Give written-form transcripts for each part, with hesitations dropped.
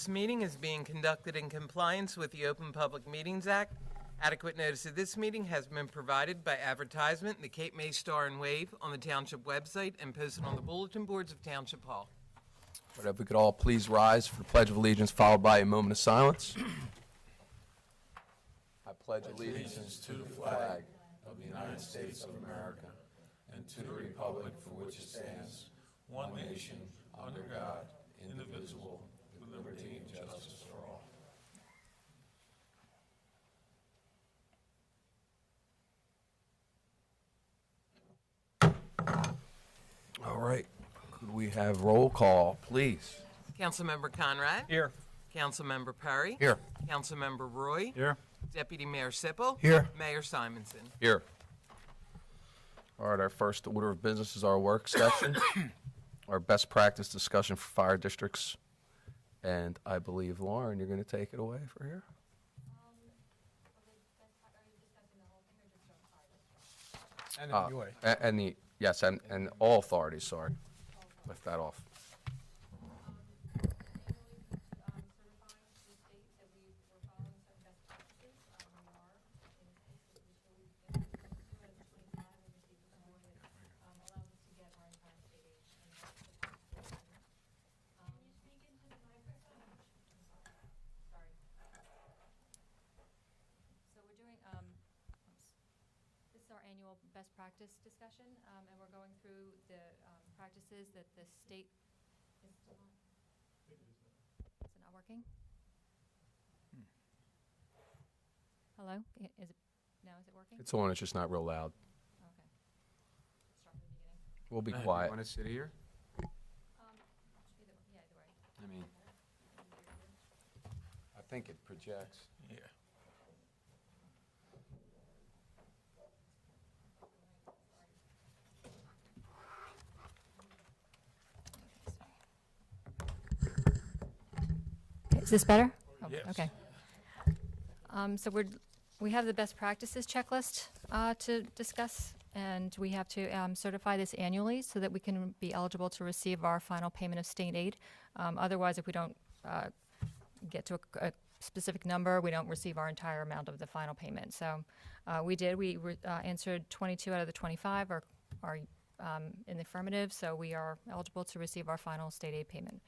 This meeting is being conducted in compliance with the Open Public Meetings Act. Adequate notice of this meeting has been provided by advertisement in the Cape May Star and Wave on the Township website and posted on the bulletin boards of Township Hall. All right, if we could all please rise for the Pledge of Allegiance, followed by a moment of silence. I pledge allegiance to the flag of the United States of America and to the republic for which it stands, one nation, under God, indivisible, with liberty and justice for all. All right, could we have roll call, please? Councilmember Conrad. Here. Councilmember Perry. Here. Councilmember Roy. Here. Deputy Mayor Sippel. Here. Mayor Simonson. Here. All right, our first order of business is our work session, our best practice discussion for fire districts. And I believe, Lauren, you're going to take it away for here? And anyway. And the, yes, and all authorities, sorry. Lift that off. Annual best practice discussion, and we're going through the practices that the state is still on. Is it not working? Hello? Is it now? Is it working? It's on, it's just not real loud. Okay. Start from the beginning. We'll be You quiet. want to sit here? Either way. I mean, I think it projects. yeah. Is this better? Oh, Yes. Okay. So we have the best practices checklist to discuss, and we have to certify this annually so that we can be eligible to receive our final payment of state aid. Otherwise, if we don't get to a specific number, we don't receive our entire amount of the final payment. So we did. We answered 22 out of the 25 are in the affirmative, so we are eligible to receive our final state aid payment.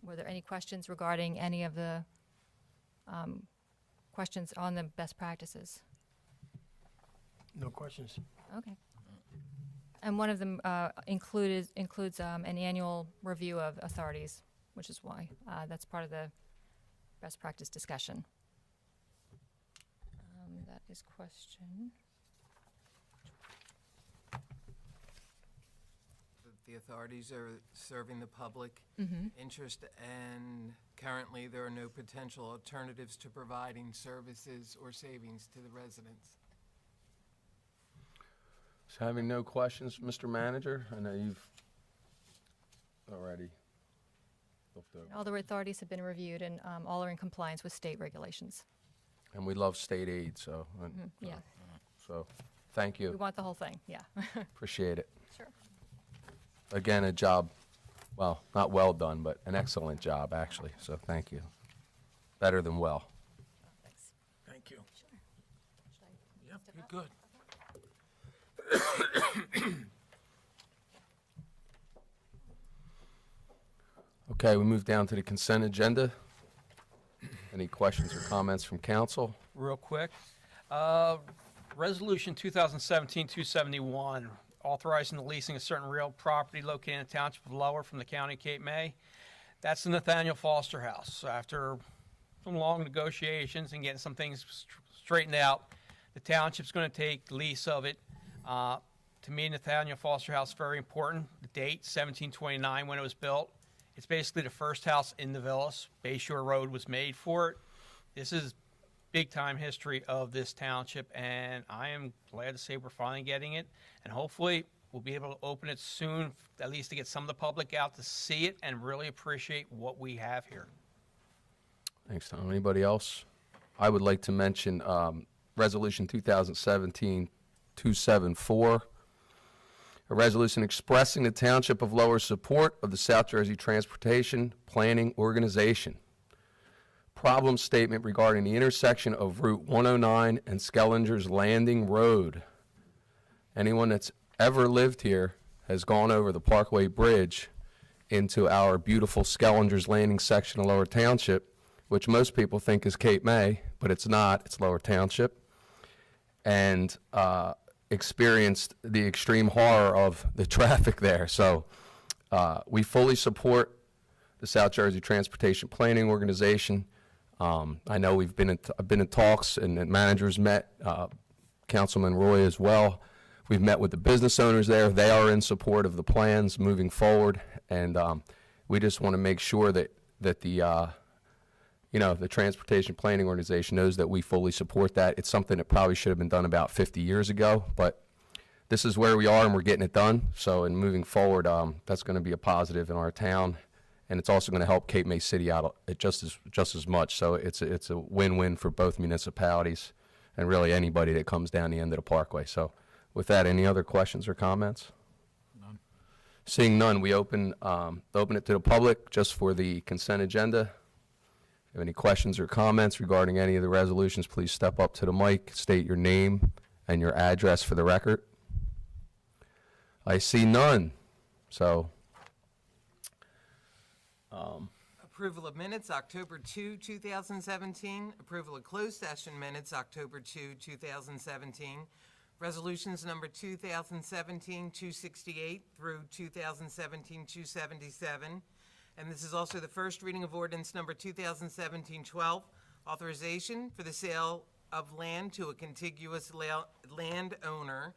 Were there any questions regarding any of the questions on the best practices? No questions. Okay. And one of them includes an annual review of authorities, which is why that's part of the best practice discussion. That is question. The authorities are serving the public interest, and currently there are no potential alternatives to providing services or savings to the residents. So having no questions, Mr. Manager, I know you've already looked over. All the authorities have been reviewed, and all are in compliance with state regulations. And we love state aid, so, Yeah, so thank we you. want the whole thing, yeah. Appreciate it. Sure. Again, a job, well, not well done, but an excellent job, actually, so thank you. Better than well. Thanks. Thank you. Sure. Should I Yep, step you're up? good. Okay, we move down to the consent agenda. Any questions or comments from council? Real quick. Resolution 2017-271, authorizing the leasing of certain real property located in the Township of Lower from the County of Cape May. That's the Nathaniel Foster House. After some long negotiations and getting some things straightened out, the Township's going to take lease of it. To me, Nathaniel Foster House, very important. The date, 1729, when it was built. It's basically the first house in the villas. Bayshore Road was made for it. This is big-time history of this township, and I am glad to say we're finally getting it. And hopefully, we'll be able to open it soon, at least to get some of the public out to see it and really appreciate what we have here. Thanks, Tom. Anybody else? I would like to mention Resolution 2017-274. A resolution expressing the Township of Lower's support of the South Jersey Transportation Planning Organization. Problem statement regarding the intersection of Route 109 and Skellinger's Landing Road. Anyone that's ever lived here has gone over the Parkway Bridge into our beautiful Skellinger's Landing section of Lower Township, which most people think is Cape May, but it's not. It's Lower Township. And experienced the extreme horror of the traffic there. So we fully support the South Jersey Transportation Planning Organization. I know I've been in talks, and managers met, Councilman Roy as well. We've met with the business owners there. They are in support of the plans moving forward, and we just want to make sure that the the Transportation Planning Organization knows that we fully support that. It's something that probably should have been done about 50 years ago, but this is where we are, and we're getting it done. So in moving forward, that's going to be a positive in our town, and it's also going to help Cape May City out just as much. So it's a win-win for both municipalities and really anybody that comes down the end of the parkway. So with that, any other questions or comments? None. Seeing none, we open it to the public just for the consent agenda. If you have any questions or comments regarding any of the resolutions, please step up to the mic, state your name and your address for the record. I see none. So, Approval of minutes, October 2, 2017. Approval of closed session minutes, October 2, 2017. Resolutions number 2017-268 through 2017-277. And this is also the first reading of ordinance number 2017-12, authorization for the sale of land to a contiguous landowner,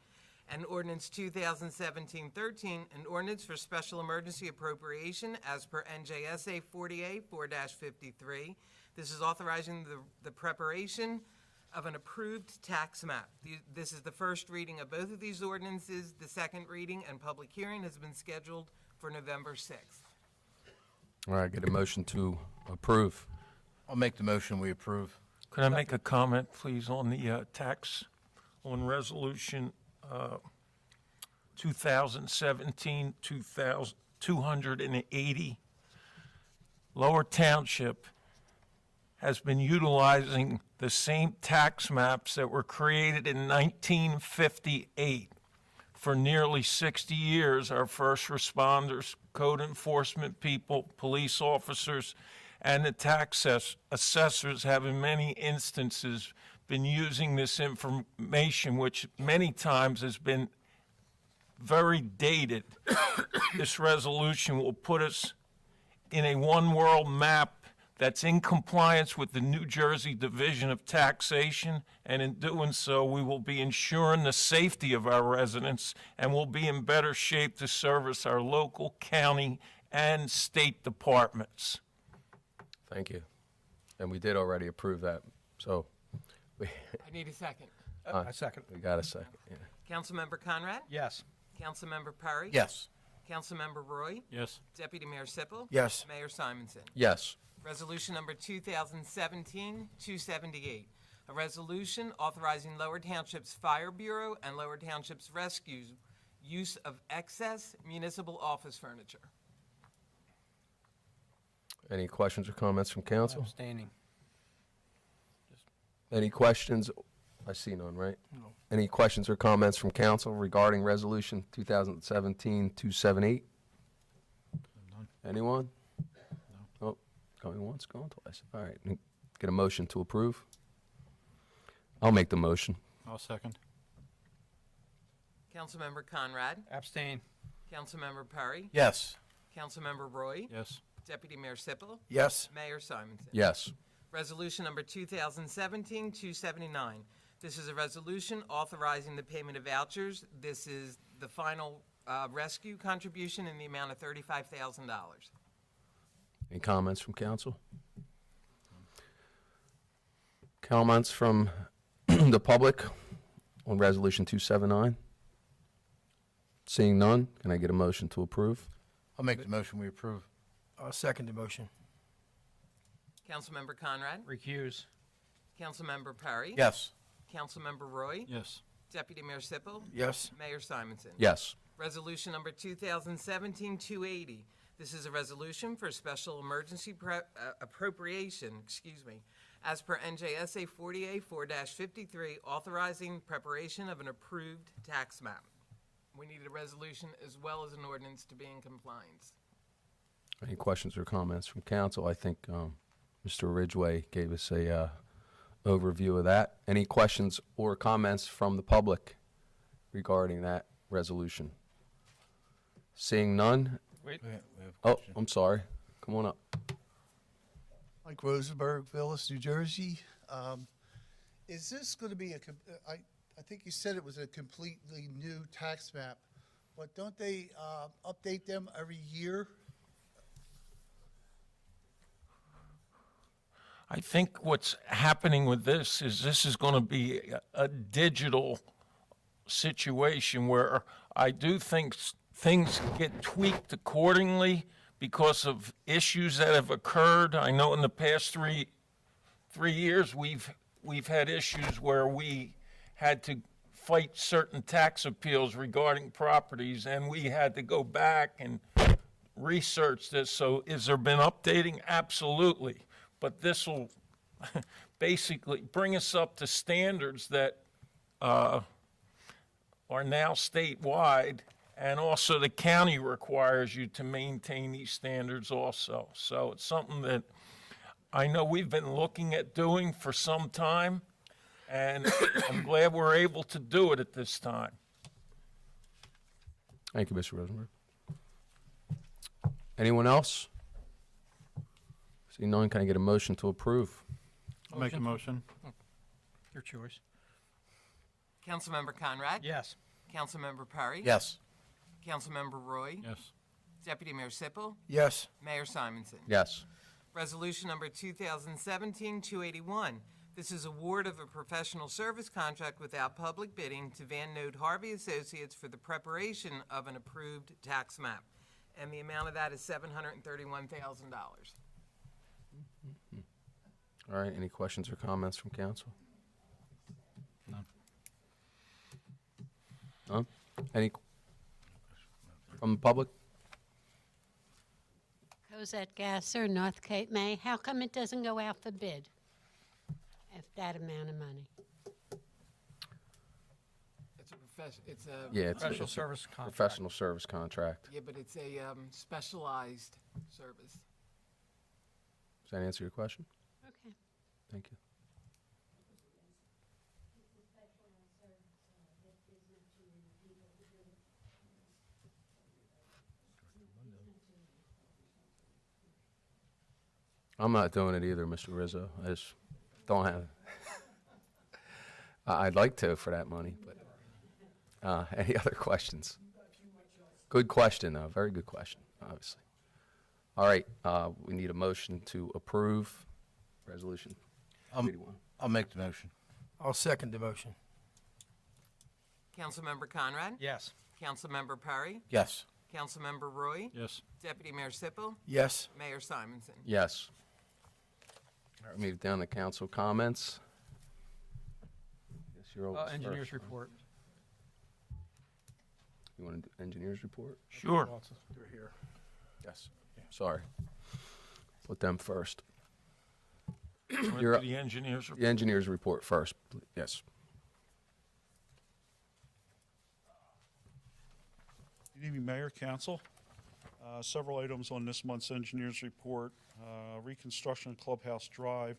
and ordinance 2017-13, an ordinance for special emergency appropriation as per NJSA 40A-4-53. This is authorizing the preparation of an approved tax map. This is the first reading of both of these ordinances. The second reading and public hearing has been scheduled for November 6th. all right, get a motion to approve. I'll make the motion, we approve. Could I make a comment, please, on the tax, on resolution 2017-280? Lower Township has been utilizing the same tax maps that were created in 1958. For nearly 60 years, our first responders, code enforcement people, police officers, and the tax assessors have in many instances been using this information, which many times has been very dated. This resolution will put us in a one-world map that's in compliance with the New Jersey Division of Taxation, and in doing so, we will be ensuring the safety of our residents and will be in better shape to service our local, county, and state departments. Thank you. And we did already approve that, so I need a second. A second. we got a second. Yeah. Councilmember Conrad? Yes. Councilmember Perry? Yes. Councilmember Roy? Yes. Deputy Mayor Sippel? Yes. Mayor Simonson? Yes. Resolution number 2017-278, a resolution authorizing Lower Township's Fire Bureau and Lower Township's Rescue use of excess municipal office furniture. Any questions or comments from council? Abstaining. Any questions? I see none, right? No. Any questions or comments from council regarding resolution 2017-278? None. Anyone? No. Oh, going once, going twice. All right, get a motion to approve. I'll make the motion. I'll second. Councilmember Conrad? Abstain. Councilmember Perry? Yes. Councilmember Roy? Yes. Deputy Mayor Sippel? Yes. Mayor Simonson? Yes. Resolution number 2017-279. This is a resolution authorizing the payment of vouchers. This is the final rescue contribution in the amount of $35,000. Any comments from council? Comments from the public on resolution 279? Seeing none, can I get a motion to approve? I'll make the motion, we approve. I'll second the motion. Councilmember Conrad? Recuse. Councilmember Perry? Yes. Councilmember Roy? Yes. Deputy Mayor Sippel? Yes. Mayor Simonson? Yes. Resolution number 2017-280. This is a resolution for special emergency appropriation, as per NJSA 40A4-53, authorizing preparation of an approved tax map. We need a resolution as well as an ordinance to be in compliance. Any questions or comments from council? I think Mr. Ridgway gave us a overview of that. Any questions or comments from the public regarding that resolution? Seeing none? Wait, We have a Oh, question. I'm sorry. Come on up. Mike Rosenberg, Phyllis, New Jersey. Is this going to be I think you said it was a completely new tax map, but don't they update them every year? I think what's happening with this is going to be a digital situation where I do think things get tweaked accordingly because of issues that have occurred. I know in the past three years we've had issues where we had to fight certain tax appeals regarding properties, and we had to go back and research this. So has there been updating? Absolutely. But this will basically bring us up to standards that are now statewide, and also the county requires you to maintain these standards also. So it's something that I know we've been looking at doing for some time, and I'm glad we're able to do it at this time. Thank you, Mr. Rosenberg. Anyone else? Seeing none, can I get a motion to approve? I'll make a motion. your choice. Councilmember Conrad? Yes. Councilmember Perry? Yes. Councilmember Roy? Yes. Deputy Mayor Sippel? Yes. Mayor Simonson? Yes. Resolution number 2017-281. This is award of a professional service contract without public bidding to Van Note Harvey Associates for the preparation of an approved tax map. And the amount of that is $731,000. All right, any questions or comments from council? None. None? Any from the public? Cosette Gasser, North Cape May. How come it doesn't go out for bid at that amount of money? It's a Yeah, it's Professional a service contract. professional service contract. yeah, but it's a specialized service. Does that answer your question? Okay. Thank you. I'm not doing it either, Mr. Rizzo. I just don't have. I'd like to for that money, but any other questions? Good question, though. Very good question, obviously. All right, we need a motion to approve resolution 81. I'll make the motion. I'll second the motion. Councilmember Conrad? Yes. Councilmember Perry? Yes. Councilmember Roy? Yes. Deputy Mayor Sippel? Yes. Mayor Simonson? Yes. All right, move down to council comments. Guess you're always Engineer's first. report. You want to do engineer's report? Sure. They're here. Yes. Sorry. Put them first. Want You're to up. do the engineers report? The engineer's report first, yes. Good evening, Mayor, Council. Several items on this month's engineers report. Reconstruction of Clubhouse Drive.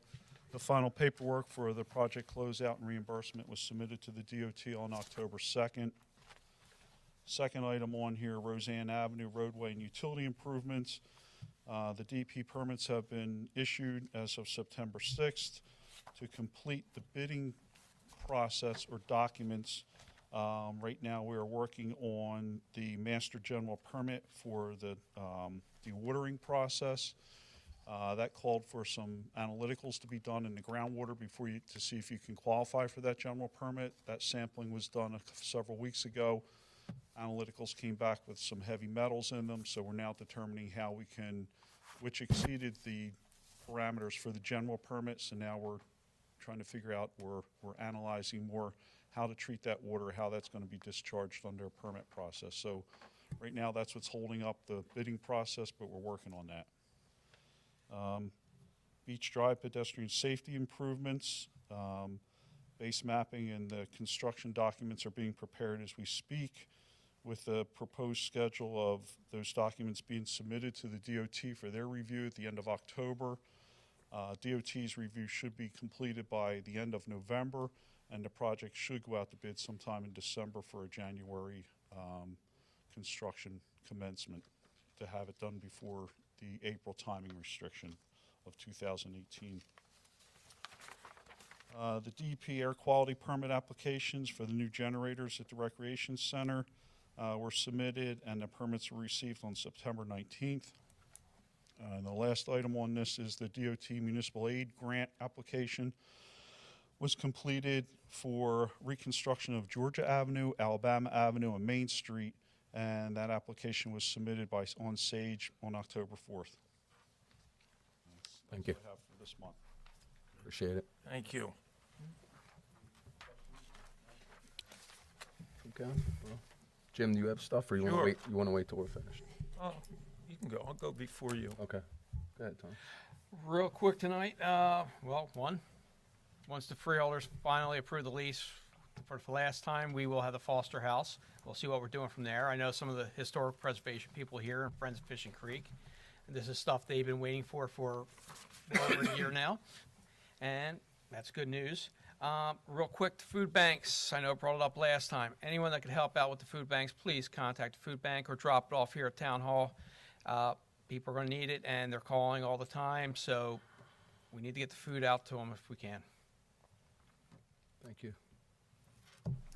The final paperwork for the project closeout and reimbursement was submitted to the DOT on October 2nd. Second item on here, Roseanne Avenue roadway and utility improvements. The DP permits have been issued as of September 6th. To complete the bidding process or documents, right now we are working on the master general permit for the dewatering process. That called for some analyticals to be done in the groundwater before you, to see if you can qualify for that general permit. That sampling was done several weeks ago. Analyticals came back with some heavy metals in them, so we're now determining how we can, which exceeded the parameters for the general permit, so now we're trying to figure out, we're analyzing more how to treat that water, how that's going to be discharged under a permit process. So right now, that's what's holding up the bidding process, but we're working on that. Beach Drive pedestrian safety improvements, base mapping and the construction documents are being prepared as we speak, with the proposed schedule of those documents being submitted to the DOT for their review at the end of October. DOT's review should be completed by the end of November, and the project should go out to bid sometime in December for a January construction commencement to have it done before the April timing restriction of 2018. The DEP air quality permit applications for the new generators at the Recreation Center were submitted, and the permits were received on September 19th. And the last item on this is the DOT municipal aid grant application was completed for reconstruction of Georgia Avenue, Alabama Avenue, and Main Street, and that application was submitted on Sage on October 4th. Thank you. That's what I have for this month. Appreciate it. Thank you. Okay. Well, Jim, do you have stuff, or you want Sure. to wait? You want to wait till we're finished? Oh, you can go. I'll go before you. Okay. Go ahead, Tom. Real quick tonight, once the freeholders finally approve the lease for the last time, we will have the Foster House. We'll see what we're doing from there. I know some of the historic preservation people here and Friends of Fishing Creek. And this is stuff they've been waiting for over a year now, and that's good news. Real quick, the food banks. I know I brought it up last time. Anyone that could help out with the food banks, please contact the food bank or drop it off here at Town Hall. People are going to need it, and they're calling all the time, so we need to get the food out to them if we can. Thank you.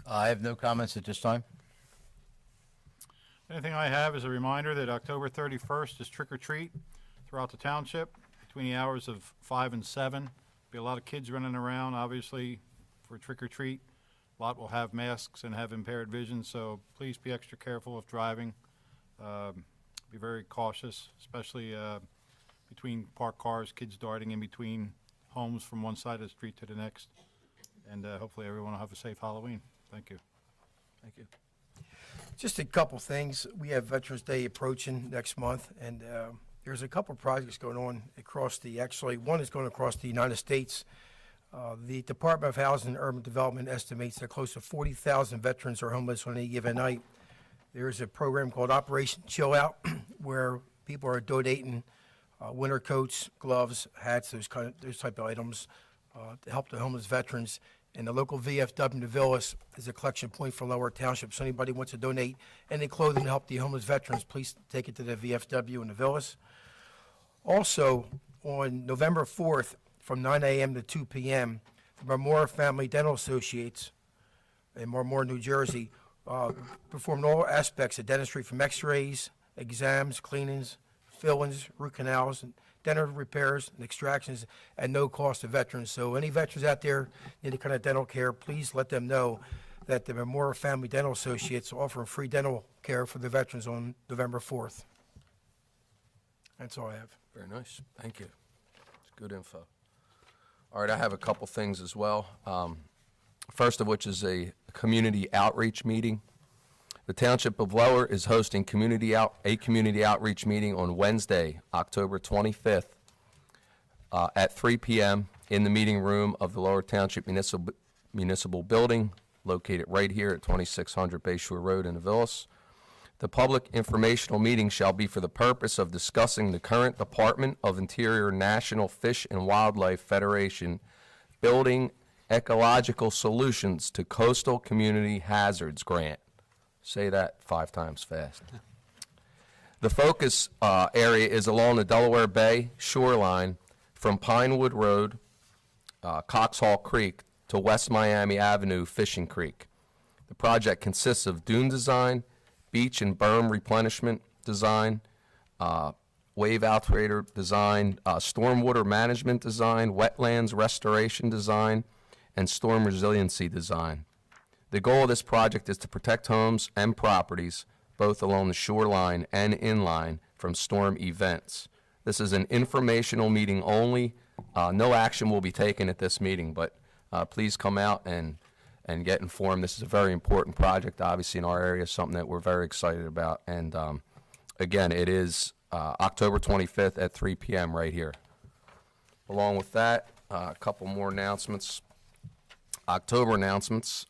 I have no comments at this time. Anything I have is a reminder that October 31st is trick or treat throughout the township between the hours of 5 and 7. Be a lot of kids running around, obviously, for trick or treat. A lot will have masks and have impaired vision, so please be extra careful of driving. Be very cautious, especially between parked cars, kids darting in between homes from one side of the street to the next. And hopefully everyone will have a safe Halloween. Thank you. Thank you. Just a couple things. We have Veterans Day approaching next month, and there's a couple projects going on across one is going across the United States. The Department of Housing and Urban Development estimates that close to 40,000 veterans are homeless on any given night. There's a program called Operation Chill Out, where people are donating winter coats, gloves, hats, those type of items to help the homeless veterans. And the local VFW in the Villas is a collection point for Lower Township. So anybody wants to donate any clothing to help the homeless veterans, please take it to the VFW in the Villas. Also, on November 4th, from 9 a.m. to 2 p.m., the Memorial Family Dental Associates in Marmore, New Jersey, performed all aspects of dentistry, from x-rays, exams, cleanings, fill-ins, root canals, and dental repairs and extractions at no cost to veterans. So any veterans out there need any kind of dental care, please let them know that the Memorial Family Dental Associates are offering free dental care for the veterans on November 4th. That's all I have. Very nice. Thank you. It's good info. All right, I have a couple things as well. First of which is a community outreach meeting. The Township of Lower is hosting a community outreach meeting on Wednesday, October 25th, at 3 p.m. in the meeting room of the Lower Township Municipal Building, located right here at 2600 Bayshore Road in the Villas. The public informational meeting shall be for the purpose of discussing the current Department of Interior National Fish and Wildlife Federation Building Ecological Solutions to Coastal Community Hazards Grant. Say that 5 times fast. The focus area is along the Delaware Bay shoreline from Pinewood Road, Coxhall Creek, to West Miami Avenue, Fishing Creek. The project consists of dune design, beach and berm replenishment design, wave outrider design, stormwater management design, wetlands restoration design, and storm resiliency design. The goal of this project is to protect homes and properties, both along the shoreline and inline, from storm events. This is an informational meeting only. No action will be taken at this meeting, but please come out and and get informed. This is a very important project, obviously, in our area, something that we're very excited about. And again, it is October 25th at 3 p.m. right here. Along with that, a couple more announcements. October announcements.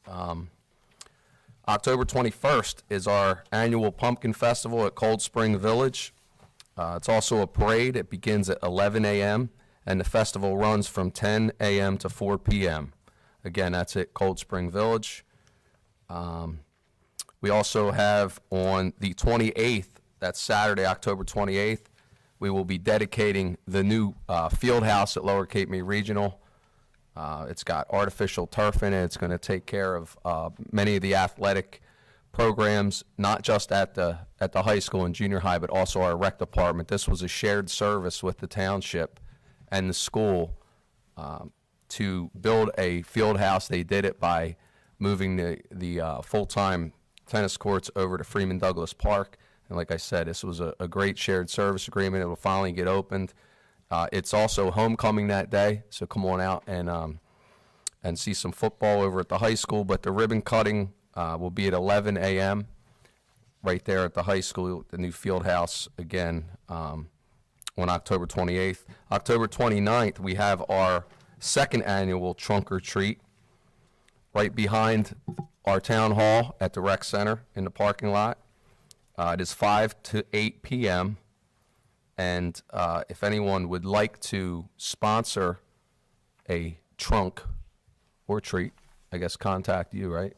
October 21st is our annual Pumpkin Festival at Cold Spring Village. It's also a parade. It begins at 11 a.m. and the festival runs from 10 a.m. to 4 p.m. Again, that's at Cold Spring Village. We also have on the 28th, that's Saturday, October 28th, we will be dedicating the new field house at Lower Cape May Regional. It's got artificial turf in it. It's going to take care of many of the athletic programs, not just at the high school and junior high, but also our rec department. This was a shared service with the township and the school to build a field house. They did it by moving the full-time tennis courts over to Freeman Douglas Park. And like I said, this was a great shared service agreement. It will finally get opened. It's also homecoming that day, so come on out and see some football over at the high school. But the ribbon cutting will be at 11 a.m. right there at the high school, the new field house, again, on October 28th. October 29th, we have our second annual trunk or treat right behind our town hall at the rec center in the parking lot. It is 5 to 8 p.m. And if anyone would like to sponsor a trunk or treat, I guess contact you, right?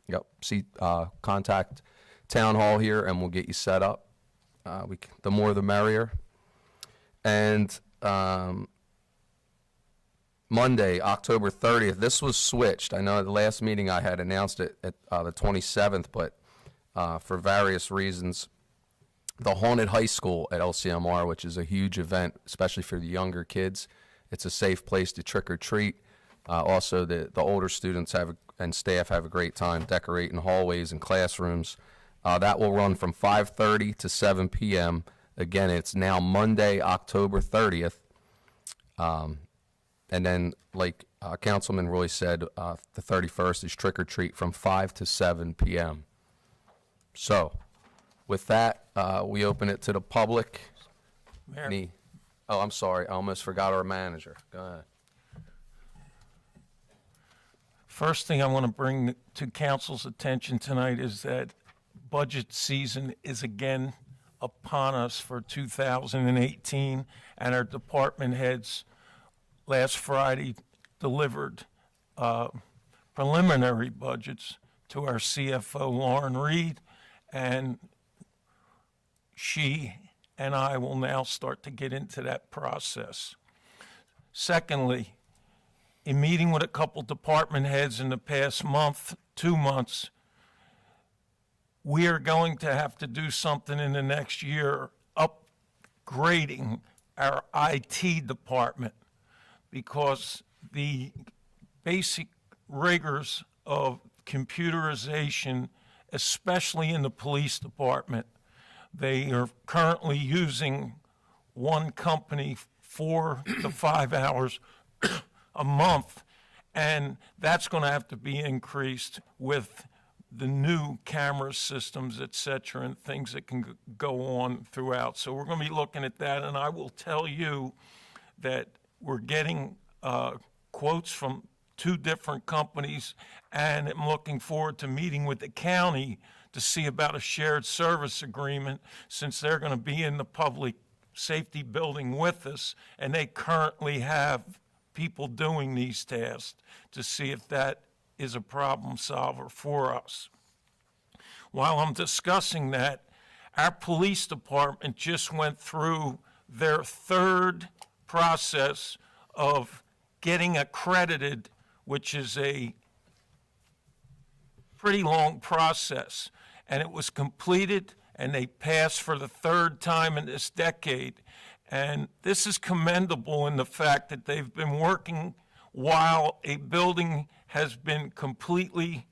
Yep. Contact Town Hall here, and we'll get you set up. The more, the merrier. And Monday, October 30th. This was switched. I know at the last meeting I had announced it at the 27th, but for various reasons, the Haunted High School at LCMR, which is a huge event, especially for the younger kids. It's a safe place to trick or treat. Also, the older students and staff have a great time decorating hallways and classrooms. That will run from 5:30 to 7 p.m. Again, it's now Monday, October 30th. And then, like Councilman Roy said, the 31st is trick or treat from 5 to 7 p.m. So, with that, we open it to the public. Mayor. Oh, I'm sorry. I almost forgot our manager. Go ahead. First thing I want to bring to council's attention tonight is that budget season is again upon us for 2018, and our department heads last Friday delivered preliminary budgets to our CFO, Lauren Reed, and she and I will now start to get into that process. Secondly, in meeting with a couple department heads in the past month, 2 months, we are going to have to do something in the next year upgrading our IT department, because the basic rigors of computerization, especially in the police department, they are currently using one company 4 to 5 hours a month, and that's going to have to be increased with the new camera systems, et cetera, and things that can go on throughout. So we're going to be looking at that, and I will tell you that we're getting quotes from 2 different companies, and I'm looking forward to meeting with the county to see about a shared service agreement, since they're going to be in the public safety building with us, and they currently have people doing these tasks, to see if that is a problem solver for us. While I'm discussing that, our police department just went through their 3rd process of getting accredited, which is a pretty long process, and it was completed, and they passed for the 3rd time in this decade. And this is commendable in the fact that they've been working while a building has been completely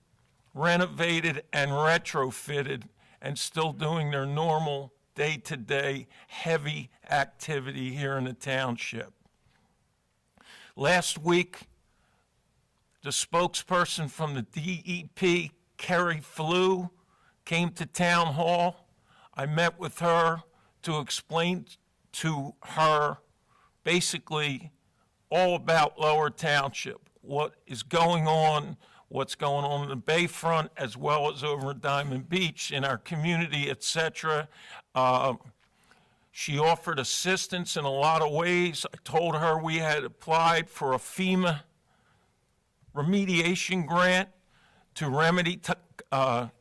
renovated and retrofitted, and still doing their normal day-to-day heavy activity here in the township. Last week, The spokesperson from the DEP, Kerry Flew, came to town hall. I met with her to explain to her basically all about Lower Township, what is going on, what's going on in the Bayfront, as well as over at Diamond Beach, in our community, etc. She offered assistance in a lot of ways. I told her we had applied for a FEMA remediation grant to remedy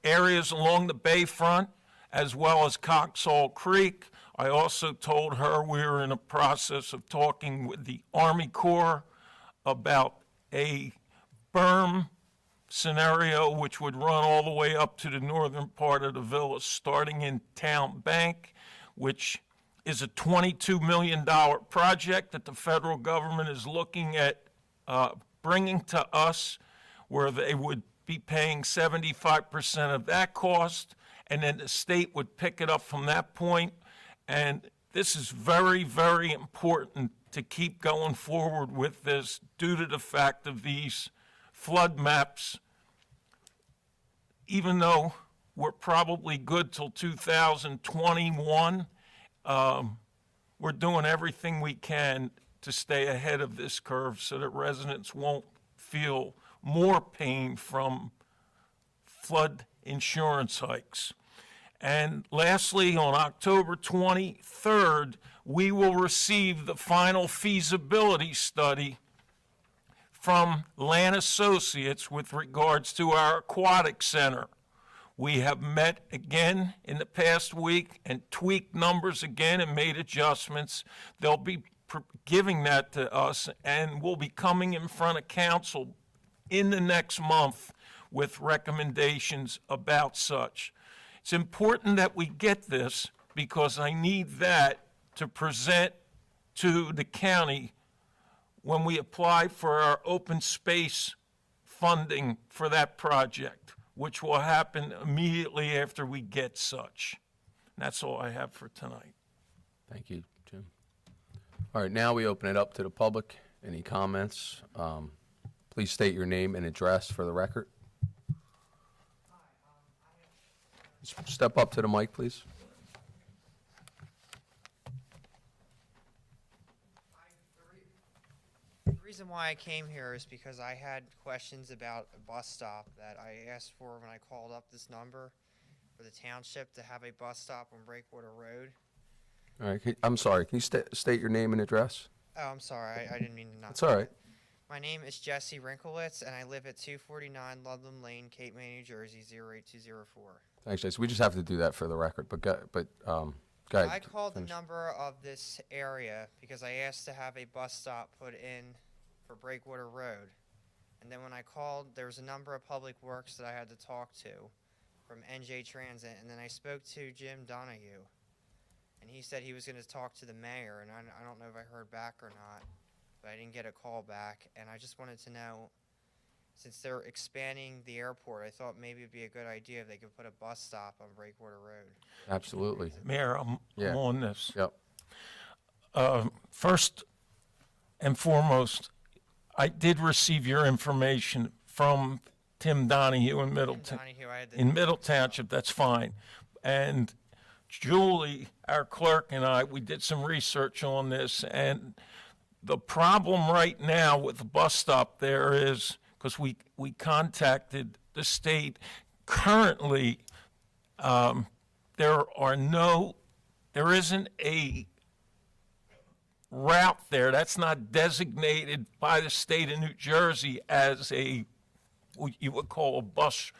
areas along the Bayfront, as well as Coxall Creek. I also told her we were in a process of talking with the Army Corps about a berm scenario which would run all the way up to the northern part of the village, starting in Town Bank, which is a $22 million project that the federal government is looking at bringing to us, where they would be paying 75% of that cost, and then the state would pick it up from that point. And this is very, very important to keep going forward with this due to the fact of these flood maps. Even though we're probably good till 2021, we're doing everything we can to stay ahead of this curve so that residents won't feel more pain from flood insurance hikes. And lastly, on October 23rd, we will receive the final feasibility study from Land Associates with regards to our aquatic center. We have met again in the past week and tweaked numbers again and made adjustments. They'll be giving that to us, and we'll be coming in front of council in the next month with recommendations about such. It's important that we get this because I need that to present to the county when we apply for our open space funding for that project, which will happen immediately after we get such. And that's all I have for tonight. Thank you, Jim. All right, now we open it up to the public. Any comments? Please state your name and address for the record. Step up to the mic, please. The reason why I came here is because I had questions about a bus stop that I asked for when I called up this number for the township to have a bus stop on Breakwater Road. All right, I'm sorry, can you state your name and address? Oh, I'm sorry, I didn't mean to not. That's all right. My name is Jesse Rinkelitz, and I live at 249 Ludlam Lane, Cape May, New Jersey, 08204. Thanks, Jason. We just have to do that for the record, but go ahead. I called the number of this area because I asked to have a bus stop put in for Breakwater Road. And then when I called, there was a number of public works that I had to talk to from NJ Transit, and then I spoke to Jim Donahue, and he said he was going to talk to the mayor, and I don't know if I heard back or not, but I didn't get a call back, and I just wanted to know, since they're expanding the airport, I thought maybe it'd be a good idea if they could put a bus stop on Breakwater Road. Absolutely. Mayor, I'm on this. Yep. First and foremost, I did receive your information from Tim Donahue in Middletown. In Middle Township, that's fine. And Julie, our clerk, and I, we did some research on this, and the problem right now with the bus stop there is, because we contacted the state, currently there isn't a route there that's not designated by the state of New Jersey as what you would call a bus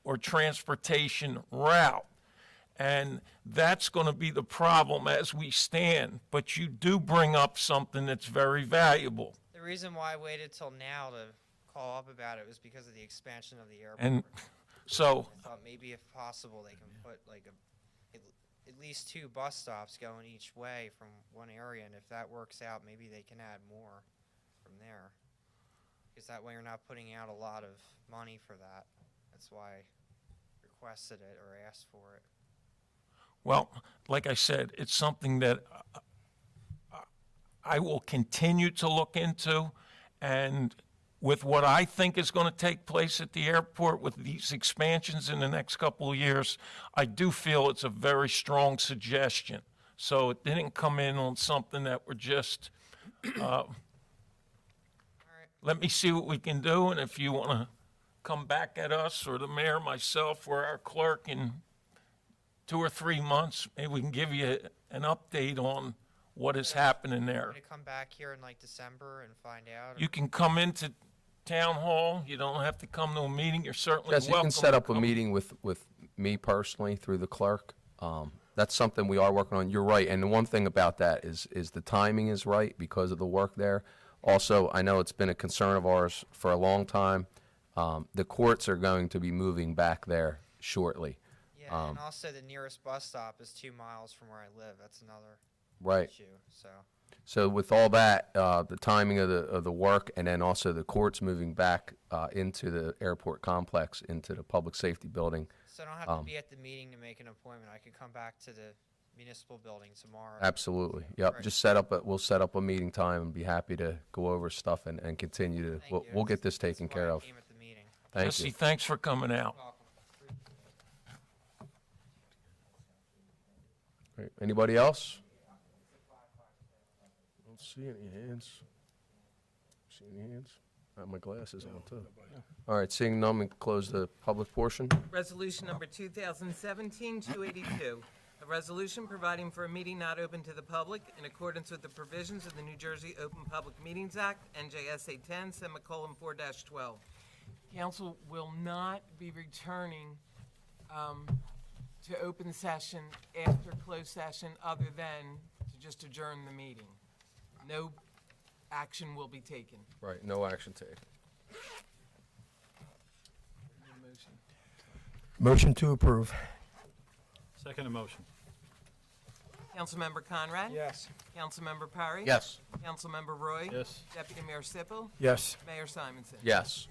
or transportation route. And that's going to be the problem as we stand. But you do bring up something that's very valuable. The reason why I waited till now to call up about it was because of the expansion of the airport. And so I thought maybe if possible they can put like at least 2 bus stops going each way from one area, and if that works out, maybe they can add more from there. Because that way you're not putting out a lot of money for that. That's why I requested it or asked for it. Well, like I said, it's something that I will continue to look into, and with what I think is going to take place at the airport with these expansions in the next couple of years, I do feel it's a very strong suggestion. So it didn't come in on something that we're just, let me see what we can do, and if you want to come back at us, or the mayor, myself, or our clerk in 2 or 3 months, maybe we can give you an update on what is happening there. Want to come back here in like December and find out? You can come into town hall. You don't have to come to a meeting. You're certainly Jesse, you welcome. can set to up a come. meeting with me personally through the clerk. That's something we are working on. You're right, and the one thing about that is the timing is right because of the work there. Also, I know it's been a concern of ours for a long time. The courts are going to be moving back there shortly. Yeah, and also the nearest bus stop is 2 miles from where I live. That's another Right. issue. So So with all that, the timing of the work, and then also the courts moving back into the airport complex, into the public safety building. I don't have to be at the meeting to make an appointment. I can come back to the municipal building tomorrow. Absolutely. Yep. Right. Just we'll set up a meeting time and be happy to go over stuff and continue to, Thank you. we'll get this taken That's why care I of. came at the meeting. Thank Jesse, you. thanks for coming out. Welcome. All right, anybody else? I don't see any hands. See any hands? I have my glasses on too. All right, seeing none, we close the public portion. Resolution number 2017-282, a resolution providing for a meeting not open to the public in accordance with the provisions of the New Jersey Open Public Meetings Act, NJSA 10:4-12. Council will not be returning to open session after closed session other than to just adjourn the meeting. No action will be taken. Right, no action taken. Motion to approve. Second motion. Councilmember Conrad? Yes. Councilmember Parry? Yes. Councilmember Roy? Yes. Deputy Mayor Sippel? Yes. Mayor Simonson? Yes.